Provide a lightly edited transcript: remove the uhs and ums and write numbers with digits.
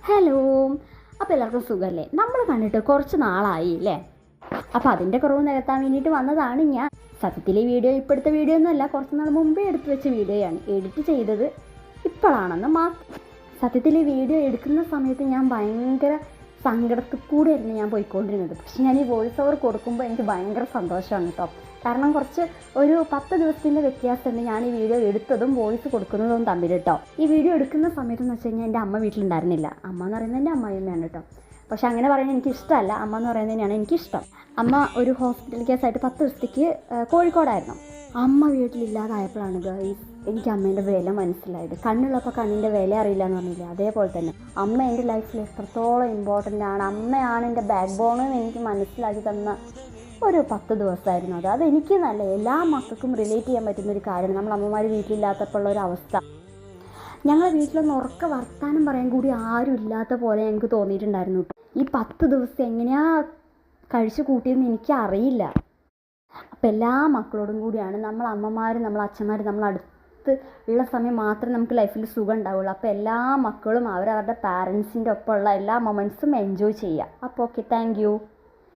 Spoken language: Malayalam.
ഹലോ. അപ്പോൾ എല്ലാവർക്കും സുഖമല്ലേ? നമ്മൾ കണ്ടിട്ട് കുറച്ച് നാളായി അല്ലേ? അപ്പോൾ അതിൻ്റെ കുറവ് നികത്താൻ വേണ്ടിയിട്ട് വന്നതാണ് ഞാൻ. സത്യത്തിൽ ഈ വീഡിയോ ഇപ്പോഴത്തെ വീഡിയോ ഒന്നുമല്ല, കുറച്ച് നാൾ മുമ്പേ എടുത്തു വെച്ച വീഡിയോയാണ്. എഡിറ്റ് ചെയ്തത് ഇപ്പോഴാണെന്ന് മാത്രം. സത്യത്തിൽ ഈ വീഡിയോ എടുക്കുന്ന സമയത്ത് ഞാൻ ഭയങ്കര സങ്കടത്തിൽ കൂടെയായിരുന്നു ഞാൻ പോയിക്കൊണ്ടിരുന്നത്. പക്ഷെ ഞാൻ ഈ വോയിസ് ഓവർ കൊടുക്കുമ്പോൾ എനിക്ക് ഭയങ്കര സന്തോഷമാണ് കേട്ടോ. കാരണം കുറച്ച് ഒരു 10 ദിവസത്തിൻ്റെ വ്യത്യാസമുണ്ട് ഞാൻ ഈ വീഡിയോ എടുത്തതും വോയിസ് കൊടുക്കുന്നതും തമ്മിൽ കേട്ടോ. ഈ വീഡിയോ എടുക്കുന്ന സമയത്തെന്ന് വെച്ച് കഴിഞ്ഞാൽ എൻ്റെ അമ്മ വീട്ടിലുണ്ടായിരുന്നില്ല. അമ്മ എന്ന് പറയുന്നത് എൻ്റെ അമ്മായിയമ്മയാണ് കേട്ടോ. പക്ഷെ അങ്ങനെ പറയുന്നത് എനിക്കിഷ്ടമല്ല. അമ്മ എന്ന് പറയുന്നത് തന്നെയാണ് എനിക്കിഷ്ടം. അമ്മ ഒരു ഹോസ്പിറ്റൽ കേസായിട്ട് 10 ദിവസത്തേക്ക് കോഴിക്കോടായിരുന്നു. അമ്മ വീട്ടിലില്ലാതായപ്പോഴാണ് എനിക്ക് അമ്മേൻ്റെ വില മനസ്സിലായത്. കണ്ണുള്ളപ്പോൾ കണ്ണിൻ്റെ വില അറിയില്ല എന്ന് പറഞ്ഞില്ല, അതേപോലെ തന്നെ അമ്മ എൻ്റെ ലൈഫിൽ എത്രത്തോളം ഇമ്പോർട്ടൻ്റ് ആണ്, അമ്മയാണ് എൻ്റെ ബാക്ക് ബോൺ എന്ന് എനിക്ക് മനസ്സിലാക്കി തന്ന ഒരു 10 ദിവസമായിരുന്നു അത്. അതെനിക്ക് നല്ല എല്ലാ മക്കൾക്കും റിലേറ്റ് ചെയ്യാൻ പറ്റുന്നൊരു കാര്യമാണ്. നമ്മൾ അമ്മമാർ വീട്ടിലില്ലാത്തപ്പോൾ ഉള്ള ഒരു അവസ്ഥ. ഞങ്ങളെ വീട്ടിലൊന്ന് ഉറക്ക വർത്താനം പറയാൻ കൂടി ആരും ഇല്ലാത്ത പോലെ ഞങ്ങൾക്ക് തോന്നിയിട്ടുണ്ടായിരുന്നു. ഈ 10 ദിവസം എങ്ങനെയാണ് കഴിച്ചു കൂട്ടിയെന്ന് എനിക്കറിയില്ല. അപ്പം എല്ലാ മക്കളോടും കൂടിയാണ് നമ്മൾ അമ്മമാർ, നമ്മൾ അച്ഛന്മാർ, നമ്മൾ അടുത്ത് ഉള്ള സമയം മാത്രമേ നമുക്ക് ലൈഫിൽ സുഖം ഉണ്ടാവുള്ളൂ. അപ്പോൾ എല്ലാ മക്കളും അവരവരുടെ പാരൻസിൻ്റെ ഒപ്പമുള്ള എല്ലാ മൊമെൻറ്റ്സും എൻജോയ് ചെയ്യുക. അപ്പോൾ ഓക്കെ, താങ്ക് യു.